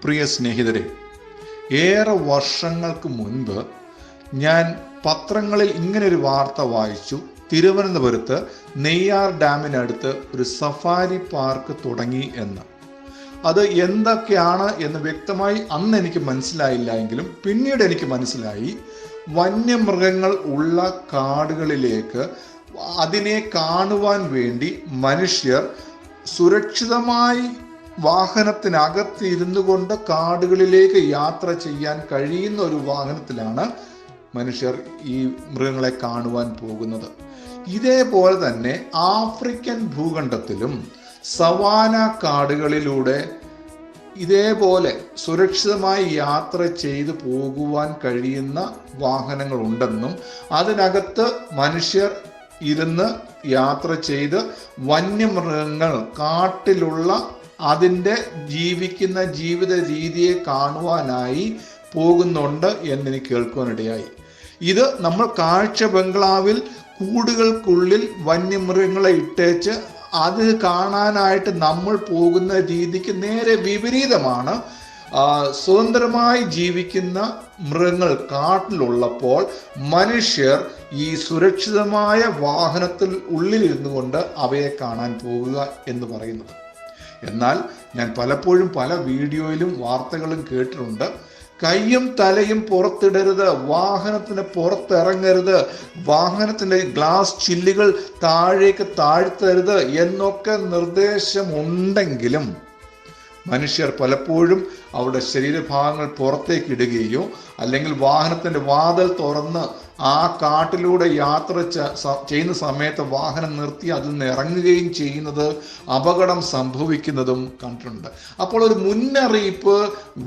പ്രിയ സ്നേഹിതരെ, ഏറെ വർഷങ്ങൾക്ക് മുൻപ് ഞാൻ പത്രങ്ങളിൽ ഇങ്ങനൊരു വാർത്ത വായിച്ചു. തിരുവനന്തപുരത്ത് നെയ്യാർ ഡാമിനടുത്ത് ഒരു സഫാരി പാർക്ക് തുടങ്ങി എന്ന്. അത് എന്തൊക്കെയാണ് എന്ന് വ്യക്തമായി അന്ന് എനിക്ക് മനസ്സിലായില്ല എങ്കിലും പിന്നീട് എനിക്ക് മനസ്സിലായി, വന്യമൃഗങ്ങൾ ഉള്ള കാടുകളിലേക്ക് അതിനെ കാണുവാൻ വേണ്ടി മനുഷ്യർ സുരക്ഷിതമായി വാഹനത്തിനകത്ത് ഇരുന്നു കൊണ്ട് കാടുകളിലേക്ക് യാത്ര ചെയ്യാൻ കഴിയുന്ന ഒരു വാഹനത്തിലാണ് മനുഷ്യർ ഈ മൃഗങ്ങളെ കാണുവാൻ പോകുന്നത്. ഇതേപോലെ തന്നെ ആഫ്രിക്കൻ ഭൂഖണ്ഡത്തിലും സവാന കാടുകളിലൂടെ ഇതേപോലെ സുരക്ഷിതമായി യാത്ര ചെയ്തു പോകുവാൻ കഴിയുന്ന വാഹനങ്ങൾ ഉണ്ടെന്നും അതിനകത്ത് മനുഷ്യർ ഇരുന്ന് യാത്ര ചെയ്ത് വന്യമൃഗങ്ങൾ കാട്ടിലുള്ള അതിൻ്റെ ജീവിക്കുന്ന ജീവിത രീതിയെ കാണുവാനായി പോകുന്നുണ്ട് എന്നെനിക്ക് കേൾക്കുവാനിടയായി. ഇത് നമ്മൾ കാഴ്ച ബംഗ്ലാവിൽ കൂടുകൾക്കുള്ളിൽ വന്യമൃഗങ്ങളെ ഇട്ടേച്ച് അത് കാണാനായിട്ട് നമ്മൾ പോകുന്ന രീതിക്ക് നേരെ വിപരീതമാണ്. സ്വതന്ത്രമായി ജീവിക്കുന്ന മൃഗങ്ങൾ കാട്ടിലുള്ളപ്പോൾ മനുഷ്യർ ഈ സുരക്ഷിതമായ വാഹനത്തിൽ ഉള്ളിലിരുന്നു കൊണ്ട് അവയെ കാണാൻ പോകുക എന്ന് പറയുന്നത്. എന്നാൽ ഞാൻ പലപ്പോഴും പല വീഡിയോയിലും വാർത്തകളും കേട്ടിട്ടുണ്ട്, കയ്യും തലയും പുറത്തിടരുത്, വാഹനത്തിന് പുറത്തിറങ്ങരുത്, വാഹനത്തിൻ്റെ ഗ്ലാസ് ചില്ലുകൾ താഴേക്ക് താഴ്ത്തരുത് എന്നൊക്കെ നിർദ്ദേശമുണ്ടെങ്കിലും മനുഷ്യർ പലപ്പോഴും അവരുടെ ശരീരഭാഗങ്ങൾ പുറത്തേക്ക് ഇടുകയോ അല്ലെങ്കിൽ വാഹനത്തിൻ്റെ വാതിൽ തുറന്ന് ആ കാട്ടിലൂടെ യാത്ര ചെയ്യുന്ന സമയത്ത് വാഹനം നിർത്തി അതിൽ നിന്ന് ഇറങ്ങുകയും ചെയ്യുന്നത് അപകടം സംഭവിക്കുന്നതും കണ്ടിട്ടുണ്ട്. അപ്പോൾ ഒരു മുന്നറിയിപ്പ്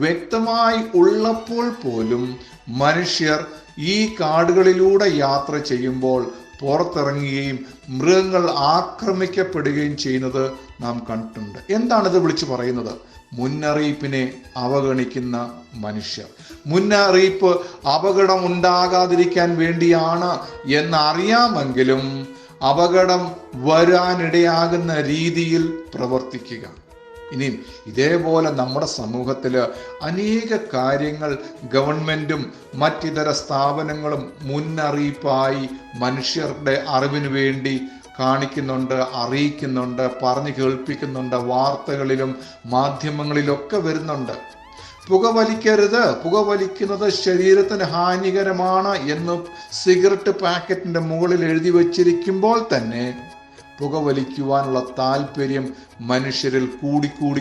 വ്യക്തമായി ഉള്ളപ്പോൾ പോലും മനുഷ്യർ ഈ കാടുകളിലൂടെ യാത്ര ചെയ്യുമ്പോൾ പുറത്തിറങ്ങുകയും മൃഗങ്ങൾ ആക്രമിക്കപ്പെടുകയും ചെയ്യുന്നത് നാം കണ്ടിട്ടുണ്ട്. എന്താണിത് വിളിച്ചു പറയുന്നത്? മുന്നറിയിപ്പിനെ അവഗണിക്കുന്ന മനുഷ്യർ. മുന്നറിയിപ്പ് അപകടം ഉണ്ടാകാതിരിക്കാൻ വേണ്ടിയാണ് എന്നറിയാമെങ്കിലും അപകടം വരാനിടയാകുന്ന രീതിയിൽ പ്രവർത്തിക്കുക. ഇനിയും ഇതേപോലെ നമ്മുടെ സമൂഹത്തിൽ അനേക കാര്യങ്ങൾ ഗവൺമെൻറ്റും മറ്റിതര സ്ഥാപനങ്ങളും മുന്നറിയിപ്പായി മനുഷ്യരുടെ അറിവിന് വേണ്ടി കാണിക്കുന്നുണ്ട്, അറിയിക്കുന്നുണ്ട്, പറഞ്ഞു കേൾപ്പിക്കുന്നുണ്ട്. വാർത്തകളിലും മാധ്യമങ്ങളിലൊക്കെ വരുന്നുണ്ട്. പുകവലിക്കരുത്, പുകവലിക്കുന്നത് ശരീരത്തിന് ഹാനികരമാണ് എന്ന് സിഗരറ്റ് പാക്കറ്റിൻ്റെ മുകളിൽ എഴുതി വച്ചിരിക്കുമ്പോൾ തന്നെ പുകവലിക്കുവാനുള്ള താല്പര്യം മനുഷ്യരിൽ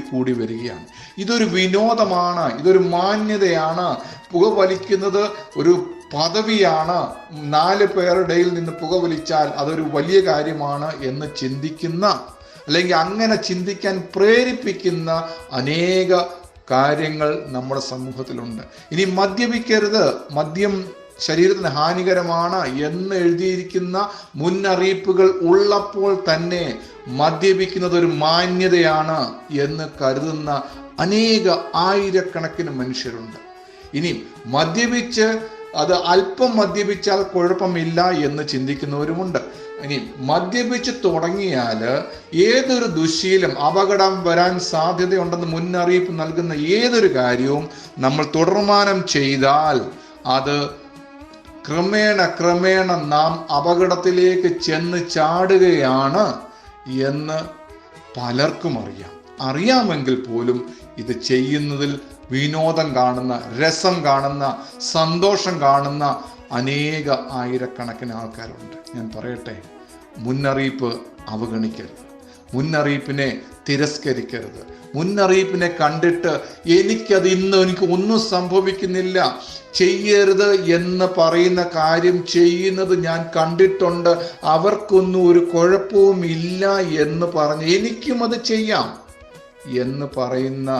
കൂടി വരികയാണ്. ഇതൊരു വിനോദമാണ്, ഇതൊരു മാന്യതയാണ്. പുകവലിക്കുന്നത് ഒരു പദവിയാണ്. 4 പേരുടെ ഇടയിൽ നിന്ന് പുകവലിച്ചാൽ അതൊരു വലിയ കാര്യമാണ് എന്ന് ചിന്തിക്കുന്ന അല്ലെങ്കിൽ അങ്ങനെ ചിന്തിക്കാൻ പ്രേരിപ്പിക്കുന്ന അനേക കാര്യങ്ങൾ നമ്മുടെ സമൂഹത്തിലുണ്ട്. ഇനി മദ്യപിക്കരുത്, മദ്യം ശരീരത്തിന് ഹാനികരമാണ് എന്ന് എഴുതിയിരിക്കുന്ന മുന്നറിയിപ്പുകൾ ഉള്ളപ്പോൾ തന്നെ മദ്യപിക്കുന്നത് ഒരു മാന്യതയാണ് എന്ന് കരുതുന്ന അനേക ആയിരക്കണക്കിന് മനുഷ്യരുണ്ട്. ഇനി മദ്യപിച്ച് അത് അല്പം മദ്യപിച്ചാൽ കുഴപ്പമില്ല എന്ന് ചിന്തിക്കുന്നവരുമുണ്ട്. ഇനി മദ്യപിച്ച് തുടങ്ങിയാൽ ഏതൊരു ദുശ്ശീലം, അപകടം വരാൻ സാധ്യതയുണ്ടെന്ന് മുന്നറിയിപ്പ് നൽകുന്ന ഏതൊരു കാര്യവും നമ്മൾ തുടർമാനം ചെയ്താൽ അത് ക്രമേണ നാം അപകടത്തിലേക്ക് ചെന്ന് ചാടുകയാണ് എന്ന് പലർക്കും അറിയാമെങ്കിൽ പോലും ഇത് ചെയ്യുന്നതിൽ വിനോദം കാണുന്ന, രസം കാണുന്ന, സന്തോഷം കാണുന്ന അനേക ആയിരക്കണക്കിന് ആൾക്കാരുണ്ട്. ഞാൻ പറയട്ടെ, മുന്നറിയിപ്പ് അവഗണിക്കരുത്, മുന്നറിയിപ്പിനെ തിരസ്കരിക്കരുത്. മുന്നറിയിപ്പിനെ കണ്ടിട്ട് എനിക്ക് ഒന്നും സംഭവിക്കുന്നില്ല, ചെയ്യരുത് എന്ന് പറയുന്ന കാര്യം ചെയ്യുന്നത് ഞാൻ കണ്ടിട്ടുണ്ട്, അവർക്കൊന്നും ഒരു കുഴപ്പവും ഇല്ല എന്ന് പറഞ്ഞ് എനിക്കും അത് ചെയ്യാം എന്ന് പറയുന്ന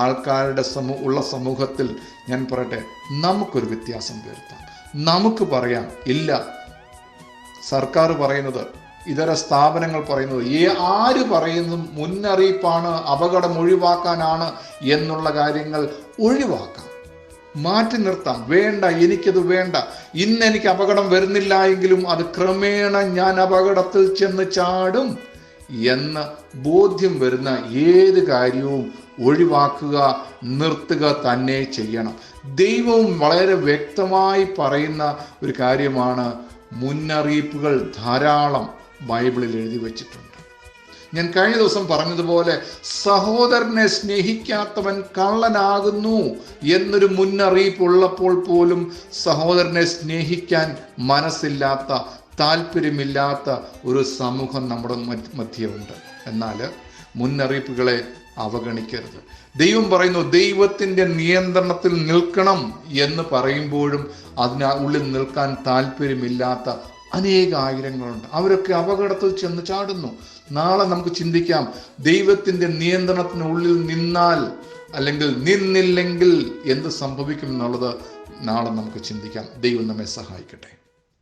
ആൾക്കാരുടെ ഉള്ള സമൂഹത്തിൽ ഞാൻ പറയട്ടെ, നമുക്കൊരു വ്യത്യാസം വരുത്താം. നമുക്ക് പറയാം, ഇല്ല, സർക്കാർ പറയുന്നത്, ഇതര സ്ഥാപനങ്ങൾ പറയുന്നത്, ആര് പറയുന്നു മുന്നറിയിപ്പാണ്, അപകടം ഒഴിവാക്കാനാണ് എന്നുള്ള കാര്യങ്ങൾ ഒഴിവാക്കാം, മാറ്റി നിർത്താം. വേണ്ട, എനിക്കത് വേണ്ട, ഇന്ന് എനിക്ക് അപകടം വരുന്നില്ല എങ്കിലും അത് ക്രമേണ ഞാൻ അപകടത്തിൽ ചെന്ന് ചാടും എന്ന് ബോധ്യം വരുന്ന ഏത് കാര്യവും ഒഴിവാക്കുക, നിർത്തുക തന്നെ ചെയ്യണം. ദൈവവും വളരെ വ്യക്തമായി പറയുന്ന ഒരു കാര്യമാണ്. മുന്നറിയിപ്പുകൾ ധാരാളം ബൈബിളിൽ എഴുതി വച്ചിട്ടുണ്ട്. ഞാൻ കഴിഞ്ഞ ദിവസം പറഞ്ഞതുപോലെ സഹോദരനെ സ്നേഹിക്കാത്തവൻ കള്ളനാകുന്നു എന്നൊരു മുന്നറിയിപ്പ് ഉള്ളപ്പോൾ പോലും സഹോദരനെ സ്നേഹിക്കാൻ മനസ്സില്ലാത്ത, താല്പര്യമില്ലാത്ത ഒരു സമൂഹം നമ്മുടെ മധ്യമുണ്ട്. എന്നാൽ മുന്നറിയിപ്പുകളെ അവഗണിക്കരുത്. ദൈവം പറയുന്നു ദൈവത്തിൻ്റെ നിയന്ത്രണത്തിൽ നിൽക്കണം എന്ന് പറയുമ്പോഴും അതിനുള്ളിൽ നിൽക്കാൻ താല്പര്യമില്ലാത്ത ആയിരങ്ങളുണ്ട്. അവരൊക്കെ അപകടത്തിൽ ചെന്ന് ചാടുന്നു. നാളെ നമുക്ക് ചിന്തിക്കാം, ദൈവത്തിൻ്റെ നിയന്ത്രണത്തിനുള്ളിൽ നിന്നാൽ അല്ലെങ്കിൽ നിന്നില്ലെങ്കിൽ എന്ത് സംഭവിക്കും എന്നുള്ളത് നാളെ നമുക്ക് ചിന്തിക്കാം. ദൈവം നമ്മെ സഹായിക്കട്ടെ.